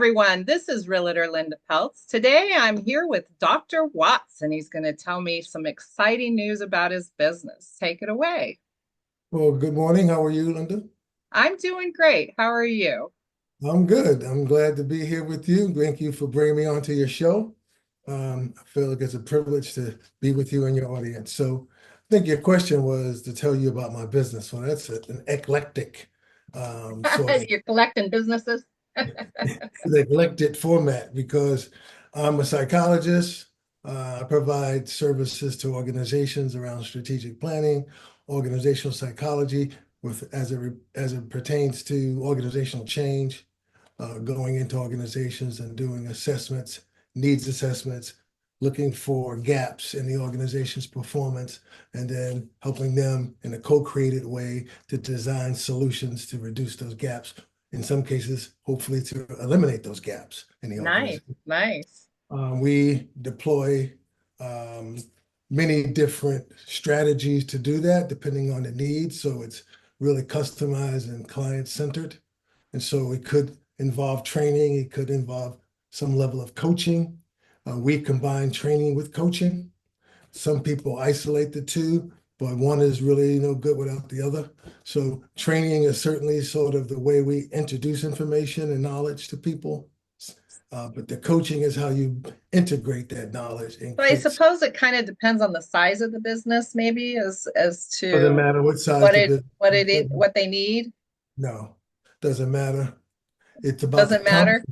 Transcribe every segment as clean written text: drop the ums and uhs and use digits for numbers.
everyone. This is Realtor Linda Peltz. Today I'm here with Dr. Watts, and he's going to tell me some exciting news about his business. Take it away. Well, good morning. How are you, Linda? I'm doing great. How are you? I'm good. I'm glad to be here with you. Thank you for bringing me onto your show. I feel like it's a privilege to be with you and your audience. So I think your question was to tell you about my business. Well, that's an eclectic sort of You're collecting businesses? eclectic format because I'm a psychologist. I provide services to organizations around strategic planning, organizational psychology, with as it pertains to organizational change, going into organizations and doing assessments, needs assessments, looking for gaps in the organization's performance, and then helping them in a co-created way to design solutions to reduce those gaps. In some cases, hopefully to eliminate those gaps in the Nice, organization. nice. We deploy um, many different strategies to do that, depending on the needs. So it's really customized and client-centered. And so it could involve training, it could involve some level of coaching. We combine training with coaching. Some people isolate the two, but one is really no good without the other. So training is certainly sort of the way we introduce information and knowledge to people. But the coaching is how you integrate that knowledge and But I create. suppose it kind of depends on the size of the business, maybe as Doesn't to matter what size the business. what they need. No, doesn't matter. It's Doesn't matter.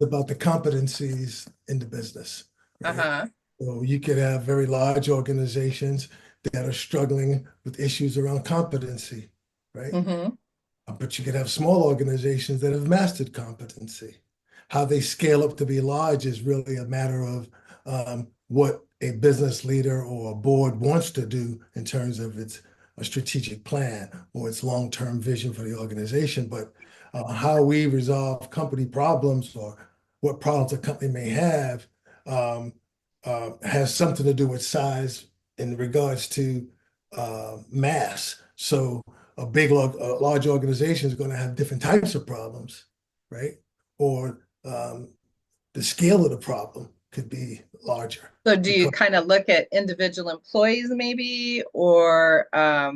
about the competencies in the business, right? Uh-huh. So you could have very large organizations that are struggling with issues around competency, right? Mm-hmm. But you could have small organizations that have mastered competency. How they scale up to be large is really a matter of what a business leader or a board wants to do in terms of its a strategic plan or its long-term vision for the organization. But how we resolve company problems or what problems a company may have um, has something to do with size in regards to mass. So a large organization is going to have different types of problems, right? Or the scale of the problem could be larger So do you because kind of look at individual employees maybe, or I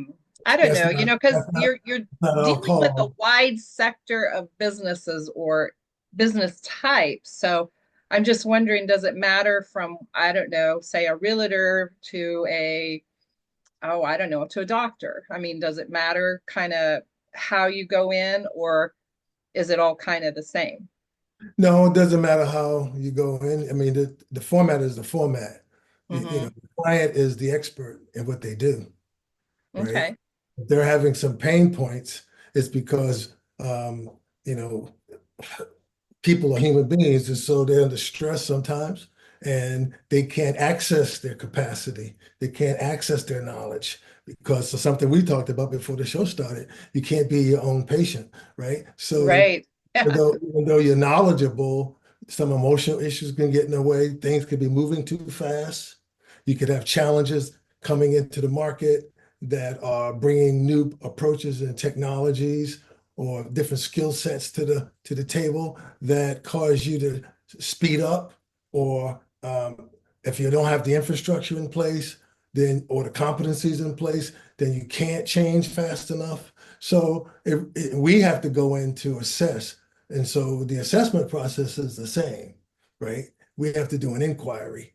don't that's know, not because you're not our dealing with a call. wide sector of businesses or business types. So I'm just wondering, does it matter from, I don't know, say a realtor to I don't know, to a doctor? I mean, does it matter kind of how you go in, or is it all kind of the same? No, it doesn't matter how you go in. I mean, the format is the format. Mm-hmm. The client is the expert in what they do, right? Okay. If they're having some pain points, it's because you know, people are human beings, and so they're under stress sometimes, and they can't access their capacity. They can't access their knowledge because of something we talked about before the show started. You can't be your own patient, right? So Right. Yeah. even though you're knowledgeable, some emotional issues can get in the way. Things could be moving too fast. You could have challenges coming into the market that are bringing new approaches and technologies or different skill sets to the table that cause you to speed up, or if you don't have the infrastructure in place, then or the competencies in place, then you can't change fast enough. So we have to go in to assess, and so the assessment process is the same, right? We have to do an inquiry,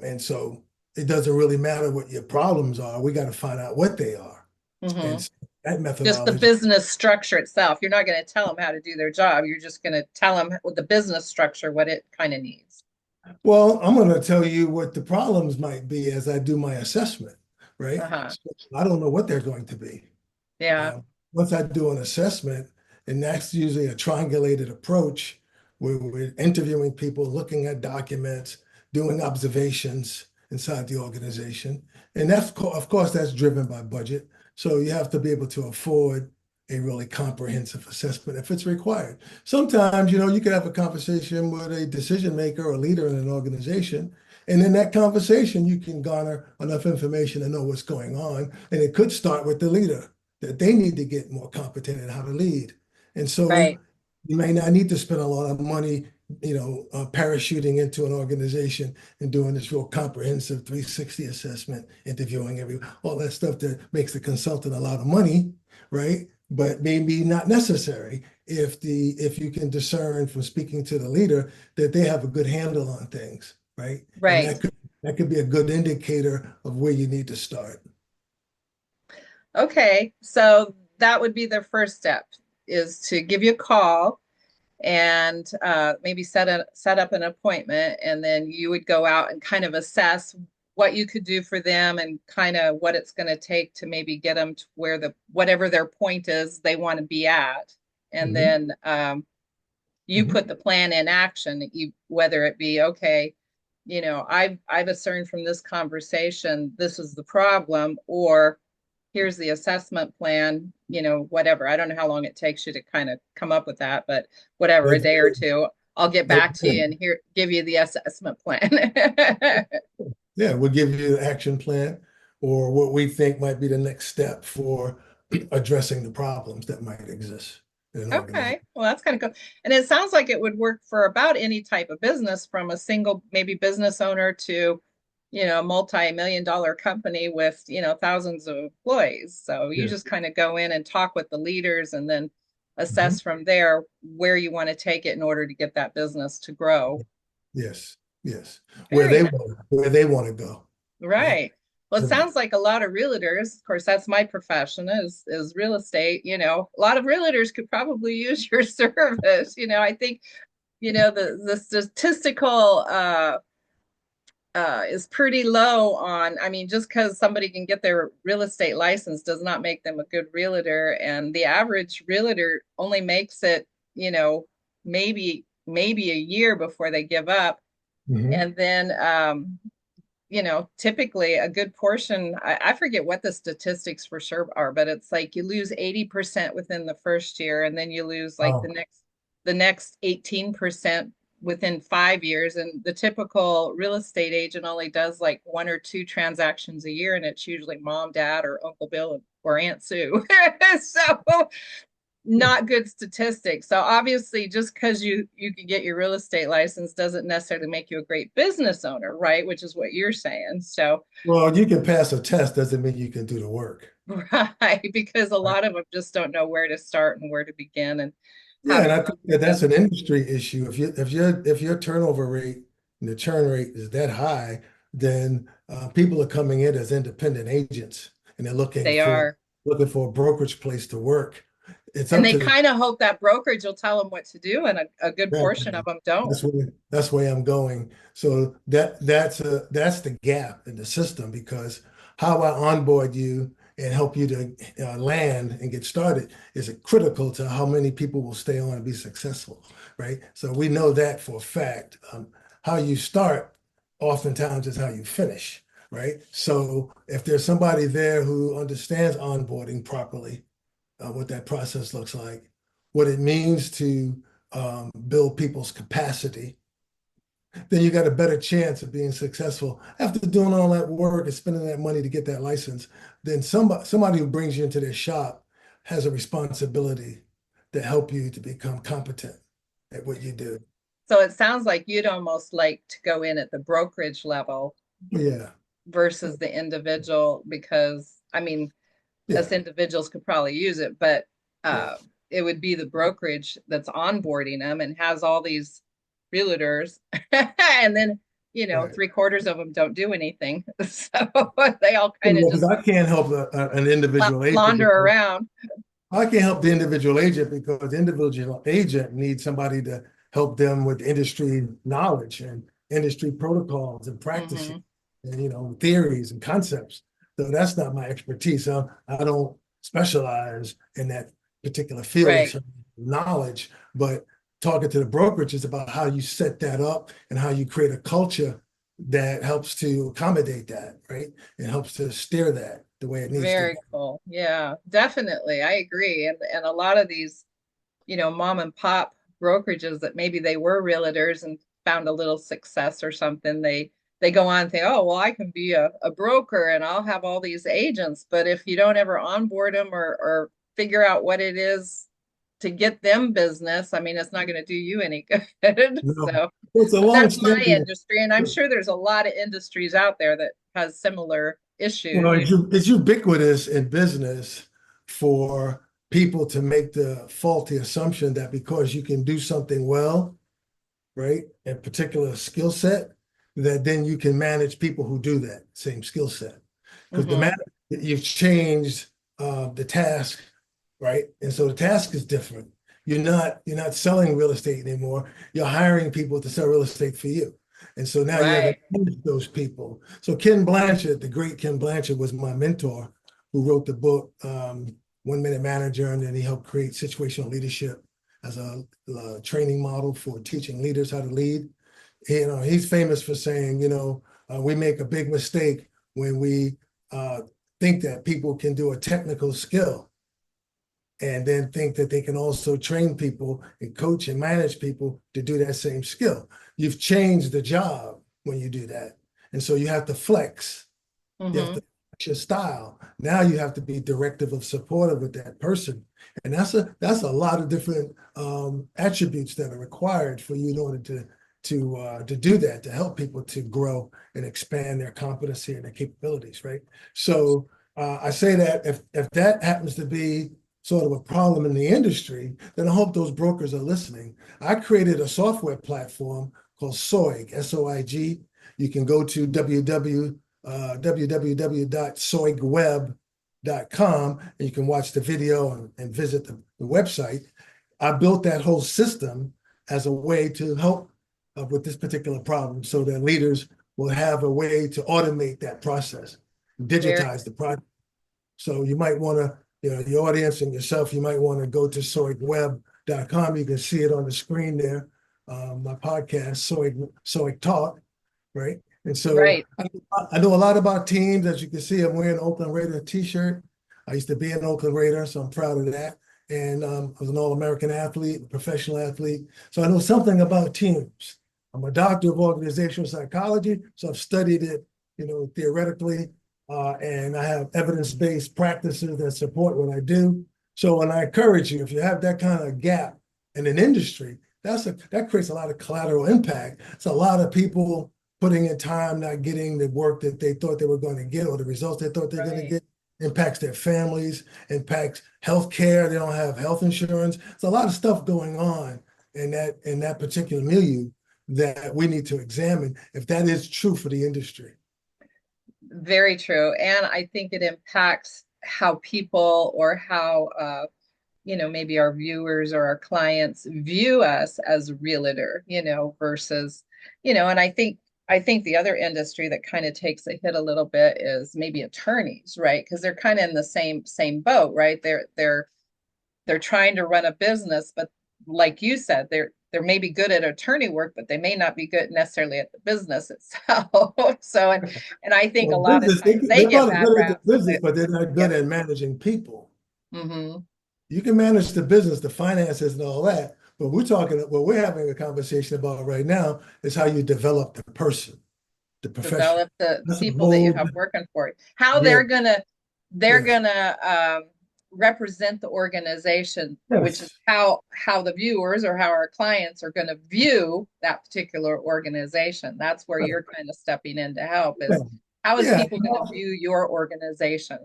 and so it doesn't really matter what your problems are. We got to find out what they are, and Mm-hmm. so that Just the methodology. business structure itself. You're not going to tell them how to do their job. You're just going to tell them with the business structure what it kind of needs. Well, I'm going to tell you what the problems might be as I do my assessment, right? Uh-huh. So I don't know what they're going to be. Yeah. Uh, Once I do an assessment, and that's usually a triangulated approach where we're interviewing people, looking at documents, doing observations inside the organization. And of course, that's driven by budget. So you have to be able to afford a really comprehensive assessment if it's required. Sometimes, you could have a conversation with a decision maker or leader in an organization. And in that conversation, you can garner enough information to know what's going on. And it could start with the leader that they need to get more competent in how to lead. And so Right. you may not need to spend a lot of money parachuting into an organization and doing this real comprehensive 360 assessment, interviewing all that stuff that makes the consultant a lot of money, right? But maybe not necessary if you can discern from speaking to the leader that they have a good handle on things, right? And Right. that could be a good indicator of where you need to start. Okay. So that would be their first step is to give you a call and maybe set up an appointment, and then you would go out and kind of assess what you could do for them and kind of what it's going to take to maybe get them to where the whatever their point is they want to be at, and Mhm, then you mhm. put the plan in action. Whether it be okay, I've discerned from this conversation this is the problem, or here's the assessment plan, whatever. I don't know how long it takes you to kind of come up with that, but whatever, They a day or vary. two, I'll get They back to you vary. and give you the assessment plan. Yeah, we'll give you an action plan or what we think might be the next step for addressing the problems that might exist in an organization. Okay, well, that's kind of cool. And it sounds like it would work for about any type of business, from a single, maybe business owner to, multi-million dollar company with, thousands of employees. So you Yeah. just kind of go in and talk with the leaders and then Mhm. assess from there where you want to take it in order to get that business to grow. Yes. Yes. Very nice. Where they want to go. Right. Right. Well, it sounds like a lot of realtors, of course, that's my profession is real estate. A lot of realtors could probably use your service. I think, the statistical is pretty low on, I mean, just because somebody can get their real estate license does not make them a good realtor. And the average realtor only makes it, maybe a year before they give up. Mhm. And then typically a good portion, I forget what the statistics for sure are, but it's like you lose 80% within the first year, and then you lose like Oh, the next 18% within 5 years. And the typical real estate agent only does like one or two transactions a year, and it's usually mom, dad, or Uncle Bill or Aunt Sue. So not good statistics. So obviously, just because you can get your real estate license doesn't necessarily make you a great business owner, right? Which is what you're saying. So well, you can pass a test doesn't mean you can do the work. right, because a Right. lot of them just don't know where to start and where to begin and how Yeah, to and I grow think that the that's an business. industry issue. If your turnover rate and the churn rate is that high, then people are coming in as independent agents and they're They are. looking for a brokerage place to work. It's And up they to the kind of hope that brokerage will tell them what to do, and a good portion of exactly. them don't. That's where I'm going. So that's the gap in the system because how I onboard you and help you to land and get started is critical to how many people will stay on and be successful, right? So we know that for a fact. How you start oftentimes is how you finish, right? So if there's somebody there who understands onboarding properly, what that process looks like, what it means to build people's capacity, then you got a better chance of being successful. After doing all that work and spending that money to get that license, then somebody who brings you into their shop has a responsibility to help you to become competent at what you do. So it sounds like you'd almost like to go in at the brokerage level Yeah, versus the individual, because I mean, us yeah, individuals could probably use it, but yeah, it would be the brokerage that's onboarding them and has all these realtors, and then right. 3/4 of them don't do anything, so they all kind of Because just I can't help an individual agent launder because around. I can't help the individual agent because the individual agent needs somebody to help them with industry knowledge and industry protocols and practices Hmm. and theories and concepts. So that's not my expertise. I don't specialize in that particular field in Right. terms of knowledge, but talking to the brokerage is about how you set that up and how you create a culture that helps to accommodate that, right? It helps to steer that the way it needs to Very go. cool. Yeah, definitely. I agree. And a lot of these, mom and pop brokerages that maybe they were realtors and found a little success or something, they go on and think, oh, well, I can be a broker and I'll have all these agents. But if you don't ever onboard them or figure out what it is to get them business. I mean, it's not going to do you any good. No, So, it's a but that's my long-standing. industry, and I'm sure there's a lot of industries out there that has similar Well, issues. it's ubiquitous in business for people to make the faulty assumption that because you can do something well, right, a particular skill set, that then you can manage people who do that same skill set. Because Hmm. you've changed the task, right? And so the task is different. You're not selling real estate anymore. You're hiring people to sell real estate for you. And so now you have to Right. manage those people. So Ken Blanchard, the great Ken Blanchard, was my mentor who wrote the book One Minute Manager, and then he helped create situational leadership as a training model for teaching leaders how to lead. He's famous for saying, we make a big mistake when we uh, think that people can do a technical skill and then think that they can also train people and coach and manage people to do that same skill. You've changed the job when you do that. And so you have to flex. You have to Hmm. flex your style. Now you have to be directive of supportive with that person. And that's a lot of different attributes that are required for you in order to do that, to help people to grow and expand their competency and their capabilities, right? So I say that if that happens to be sort of a problem in the industry, then I hope those brokers are listening. I created a software platform called SOIG, SOIG. You can go to www.soigweb.com and you can watch the video and visit the website. I built that whole system as a way to help with this particular problem so that leaders will have a way to automate that process, Very digitize the project. So you might want to, the audience and yourself, you might want to go to soigweb.com. You can see it on the screen there. My podcast, Soig Talk, right? And so right. I know a lot about teams. As you can see, I'm wearing an Oakland Raider t-shirt. I used to be an Oakland Raider, so I'm proud of that. And I was an All-American athlete, a professional athlete. So I know something about teams. I'm a doctor of organizational psychology, so I've studied it, theoretically, and I have evidence-based practices that support what I do. So, and I encourage you, if you have that kind of gap in an industry, that creates a lot of collateral impact. It's a lot of people putting in time, not getting the work that they thought they were going to get or the results they thought they were going to Right. get, impacts their families, impacts health care. They don't have health insurance. There's a lot of stuff going on in that particular milieu that we need to examine if that is true for the industry. Very true. And I think it impacts how people or how maybe our viewers or our clients view us as a realtor, versus, and I think the other industry that kind of takes a hit a little bit is maybe attorneys, right? Because they're kind of in the same boat, right? They're trying to run a business, but like you said, they're maybe good at attorney work, but they may not be good necessarily at the business itself. So and I think a Well, lot of business, times they they're get probably bad good at the rap for business, the but they're not yeah. good at managing people. Hmm. You can manage the business, the finances, and all that. But what we're having a conversation about right now is how you develop the person, the professional. Develop the That's a people that you whole, have working for you. How yeah, they're yeah, gonna represent the organization, which is yes, how the viewers or how our clients are going to view that particular organization. That's where right, you're kind of stepping in to help yeah, is how is yeah, people going to view your organization?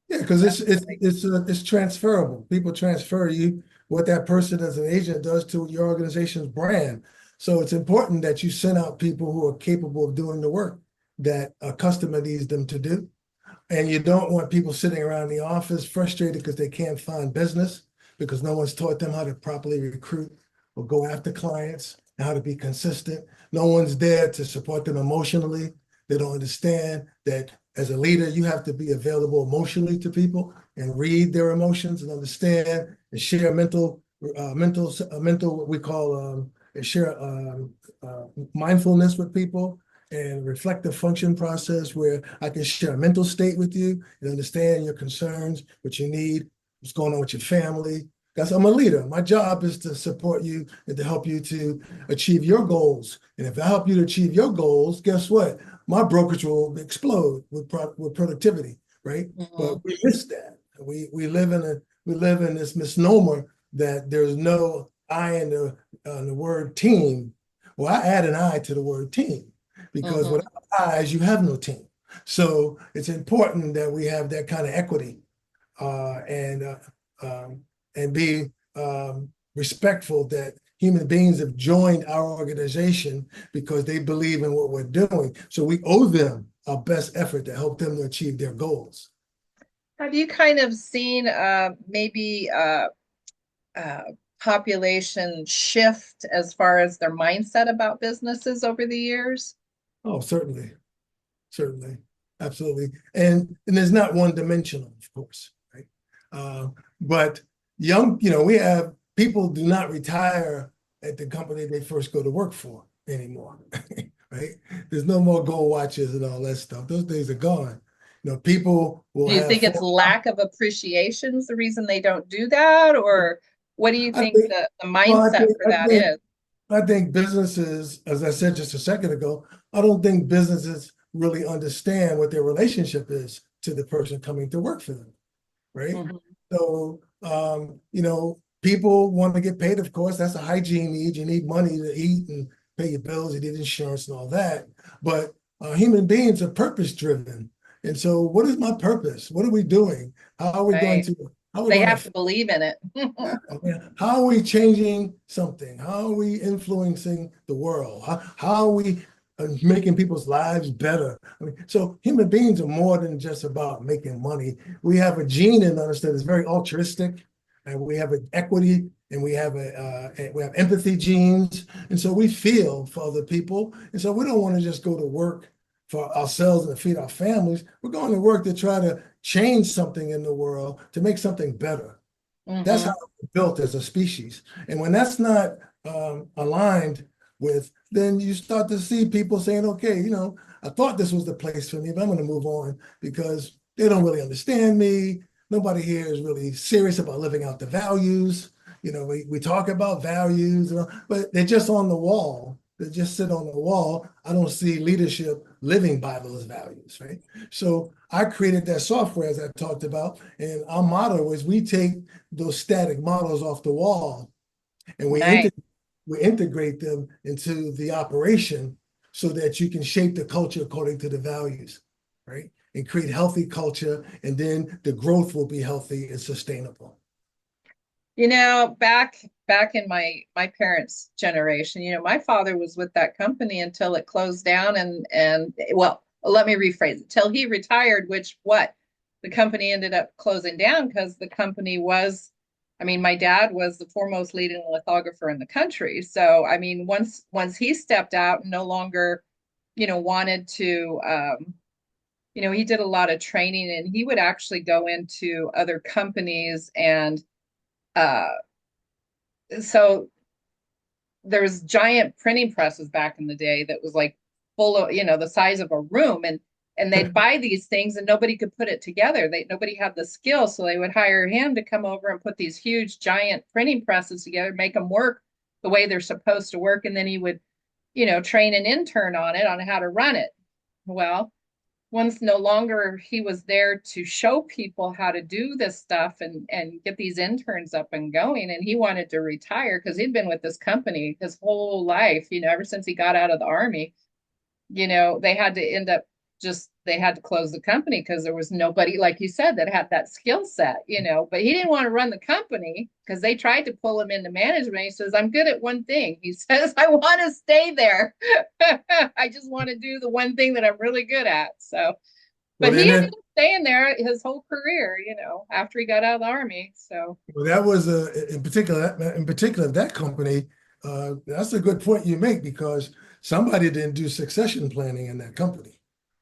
yeah, because That's it's transferable. People transfer you what that person as an agent does to your organization's brand. So it's important that you send out people who are capable of doing the work that a customer needs them to do. And you don't want people sitting around the office frustrated because they can't find business because no one's taught them how to properly recruit or go after clients and how to be consistent. No one's there to support them emotionally. They don't understand that as a leader, you have to be available emotionally to people and read their emotions and understand and share mental what we call share mindfulness with people and reflective function process where I can share a mental state with you and understand your concerns, what you need, what's going on with your family. That's I'm a leader. My job is to support you and to help you to achieve your goals. And if I help you to achieve your goals, guess what? My brokerage will explode with productivity, right? But Mhm. we miss that. We live in this misnomer that there's no I in the word team. Well, I add an I to the word team because Hmm. without I's, you have no team. So it's important that we have that kind of equity uh, and uh, um, and be respectful that human beings have joined our organization because they believe in what we're doing. So we owe them our best effort to help them to achieve their goals. Have you kind of seen maybe uh, population shift as far as their mindset about businesses over the years? Oh, certainly, certainly, absolutely. And there's not one dimensional, of course, right? Uh, but we have people do not retire at the company they first go to work for anymore, right? There's no more gold watches and all that stuff. Those days are gone. People will Do you have think it's four. lack of appreciation is the reason they don't do that? Or what do you I think think, the well, mindset for that is? I think businesses, as I said just a second ago, I don't think businesses really understand what their relationship is to the person coming to work for them, right? Mhm. So, people want to get paid, of course. That's a hygiene need. You need money to eat and pay your bills, you need insurance and all that. But human beings are purpose driven. And so, what is my purpose? What are we doing? How are we going Right. to, how are we They going have to to believe in it. how are we changing something? How are we influencing the world? How are we making people's lives better? I mean, so human beings are more than just about making money. We have a gene in us that is very altruistic, and we have an equity, and we have empathy genes, and so we feel for other people, and so we don't want to just go to work for ourselves and to feed our families. We're going to work to try to change something in the world to make something better. That's how Hmm. we're built as a species. And when that's not aligned with, then you start to see people saying, okay, I thought this was the place for me, but I'm going to move on because they don't really understand me. Nobody here is really serious about living out the values. We talk about values, but they're just on the wall. They just sit on the wall. I don't see leadership living by those values, right? So I created that software as I talked about, and our motto is we take those static models off the wall and Nice. we integrate them into the operation so that you can shape the culture according to the values, right? And create healthy culture, and then the growth will be healthy and sustainable. Back in my parents' generation, my father was with that company until it closed down and well, let me rephrase it, till he retired, which what the company ended up closing down because the company was, I mean, my dad was the foremost leading lithographer in the country. So, I mean, once he stepped out and no longer, wanted to he did a lot of training and he would actually go into other companies and uh so there's giant printing presses back in the day that was like full of, the size of a room, and they'd buy these things and nobody could put it together. Nobody had the skill, so they would hire him to come over and put these huge giant printing presses together, make them work the way they're supposed to work, and then he would, train an intern on it on how to run it. Well, once no longer he was there to show people how to do this stuff and get these interns up and going, and he wanted to retire because he'd been with this company his whole life, ever since he got out of the army. They had to end up just they had to close the company because there was nobody, like you said, that had that skill set, but he didn't want to run the company because they tried to pull him into management. He says, I'm good at one thing. He says, I want to stay there. I just want to do the one thing that I'm really good at. So, Well, but he then ended that, up staying there his whole career, after he got out of the army. So, well, that was in particular that company. That's a good point you make because somebody didn't do succession planning in that company.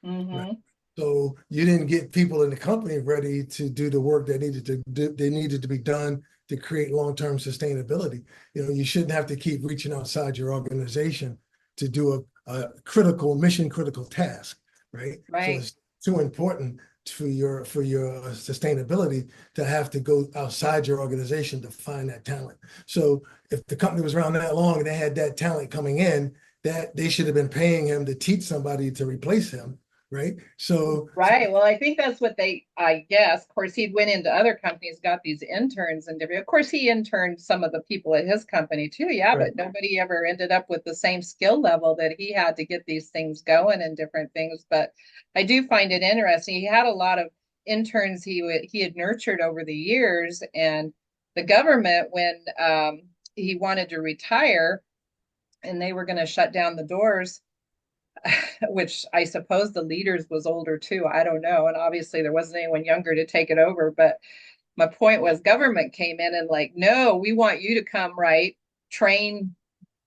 Right. mm-hmm. So you didn't get people in the company ready to do the work they needed to be done to create long-term sustainability. You shouldn't have to keep reaching outside your organization to do a critical, mission critical task, right? So Right. it's too important for your sustainability to have to go outside your organization to find that talent. So if the company was around that long and they had that talent coming in, that they should have been paying him to teach somebody to replace him right? So, Right. Well, I think that's what I guess. Of course, he went into other companies, got these interns and different. Of course, he interned some of the people at his company too. Yeah, right, but nobody ever ended up with the same skill level that he had to get these things going and different things. But I do find it interesting. He had a lot of interns he had nurtured over the years, and the government, when he wanted to retire and they were going to shut down the doors, which I suppose the leaders was older too. I don't know. And obviously there wasn't anyone younger to take it over. But my point was government came in and like, no, we want you to come train,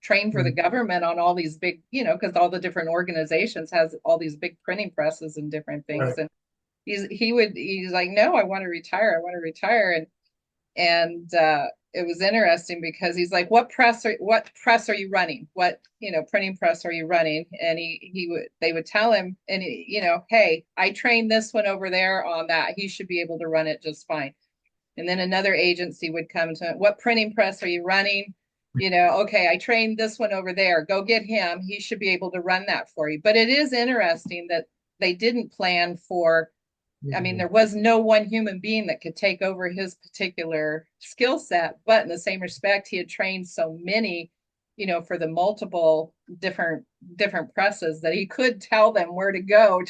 train for the mm, government on all these big, because all the different organizations has all these big printing presses and different things. right. And he's like, no, I want to retire. I want to retire. And it was interesting because he's like, what press are you running? What, printing press are you running? And they would tell him, and hey, I trained this one over there on that. He should be able to run it just fine. And then another agency would come to him, what printing press are you running? Okay, I trained this one over there. Go get him. He should be able to run that for you. But it is interesting that they didn't plan for, I mean, Mhm. there was no one human being that could take over his particular skill set, but in the same respect, he had trained so many, for the multiple different presses that he could tell them where to go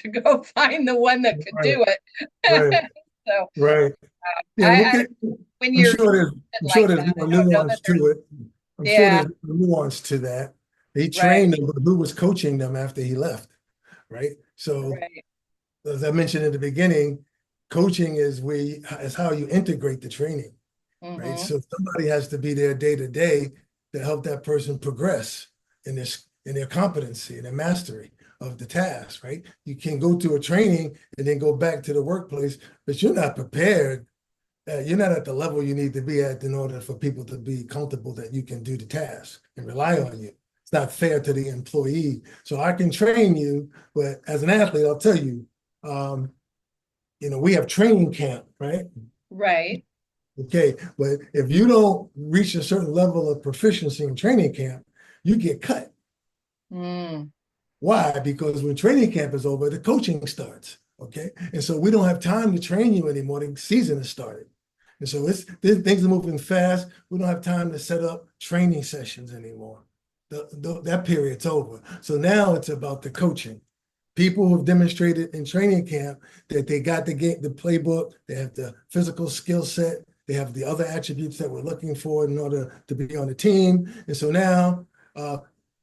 find the one that could Right, do right, it. So right. Yeah, look I at, when I'm you're sure there's, I'm sure like there's that, more I don't know nuance that to there's, it. I'm sure yeah, there's more nuance to that. He right, trained them, but who was coaching them after he left, right? So, right. as I mentioned in the beginning, coaching is how you integrate the training, right? Mm-hmm. So somebody has to be there day to day to help that person progress in their competency and their mastery of the task, right? You can go to a training and then go back to the workplace, but you're not prepared. You're not at the level you need to be at in order for people to be comfortable that you can do the task and rely on you. It's not fair to the employee. So I can train you, but as an athlete, I'll tell you, um, we have training camp, right? Right. Okay, but if you don't reach a certain level of proficiency in training camp, you get cut. Mm. Why? Because when training camp is over, the coaching starts. Okay, and so we don't have time to train you anymore. The season has started, and so things are moving fast. We don't have time to set up training sessions anymore. That period's over. So now it's about the coaching. People who have demonstrated in training camp that they got the playbook, they have the physical skill set, they have the other attributes that we're looking for in order to be on the team. And so now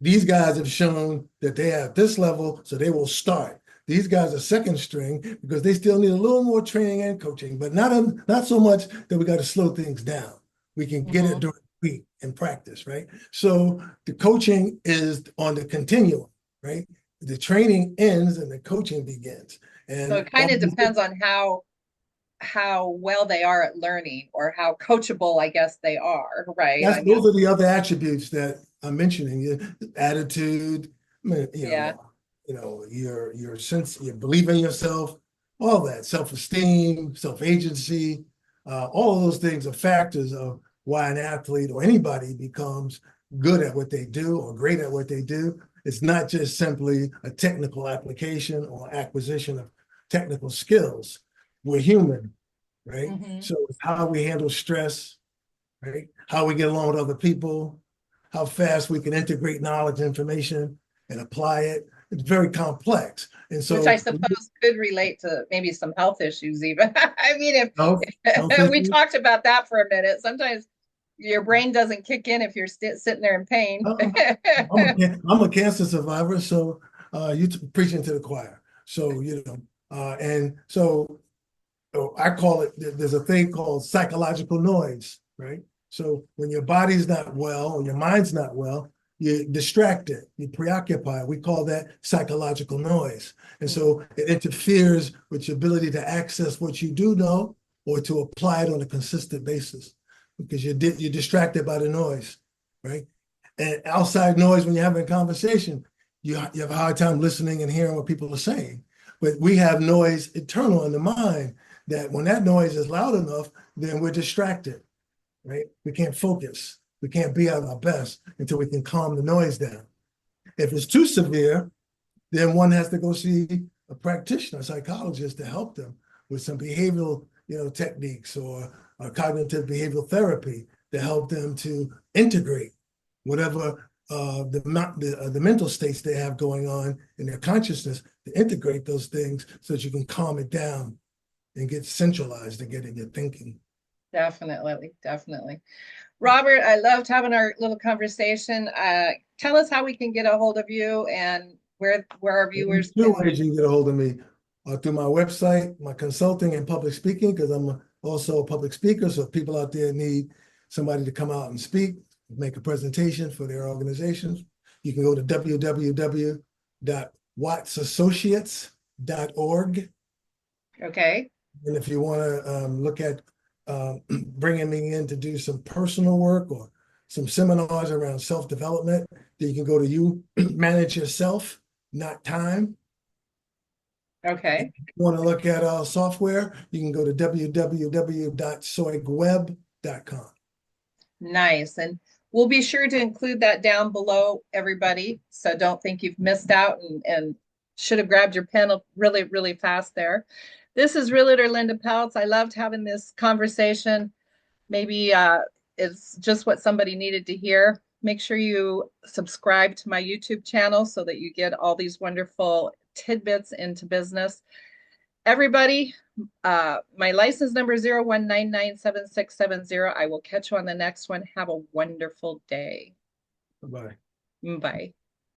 these guys have shown that they have this level, so they will start. These guys are second string because they still need a little more training and coaching, but not so much that we got to slow things down. We can get it Mm-hmm. during the week in practice, right? So the coaching is on the continuum, right? The training ends and the coaching begins. So And it kind of depends on how well they are at learning or how coachable, I guess they are, right? I mean, those are the other attributes that I'm mentioning. Your attitude, yeah. your sense, your belief in yourself, all that, self-esteem, self-agency, all of those things are factors of why an athlete or anybody becomes good at what they do or great at what they do. It's not just simply a technical application or acquisition of technical skills. We're human, right? Hmm. So it's how we handle stress, right? How we get along with other people, how fast we can integrate knowledge, information, and apply it. It's very complex. And Which I so, suppose could relate to maybe some health issues, even. I mean, health, health if we issues. talked about that for a minute, sometimes your brain doesn't kick in if you're sitting there in pain. I'm a cancer survivor, so you preaching to the choir. So and so I call it. There's a thing called psychological noise, right? So when your body's not well or your mind's not well, you're distracted, you're preoccupied. We call that psychological noise, and so it interferes with your ability to access what you do know or to apply it on a consistent basis because you're distracted by the noise, right? And outside noise when you're having a conversation, you have a hard time listening and hearing what people are saying. But we have noise internal in the mind that when that noise is loud enough, then we're distracted, right? We can't focus. We can't be at our best until we can calm the noise down. If it's too severe, then one has to go see a practitioner, a psychologist to help them with some behavioral, techniques or cognitive behavioral therapy to help them to integrate whatever the mental states they have going on in their consciousness, to integrate those things so that you can calm it down and get centralized and get in your thinking. Definitely, definitely. Robert, I loved having our little conversation. Tell us how we can get a hold of you and where our There's viewers two can. ways you can get a hold of me, through my website, my consulting and public speaking, because I'm also a public speaker. So if people out there need somebody to come out and speak, make a presentation for their organizations, you can go to www.wattsassociates.org. Okay. And if you want to look at bringing me in to do some personal work or some seminars around self-development, then you can go to You Manage Yourself, Not Time. If Okay. you want to look at software, you can go to www.soigweb.com. Nice. And we'll be sure to include that down below, everybody. So don't think you've missed out and should have grabbed your pen really, really fast there. This is Realtor Linda Peltz. I loved having this conversation. Maybe it's just what somebody needed to hear. Make sure you subscribe to my YouTube channel so that you get all these wonderful tidbits into business. Everybody, my license number is 01997670. I will catch you on the next one. Have a wonderful day. Bye-bye. Bye.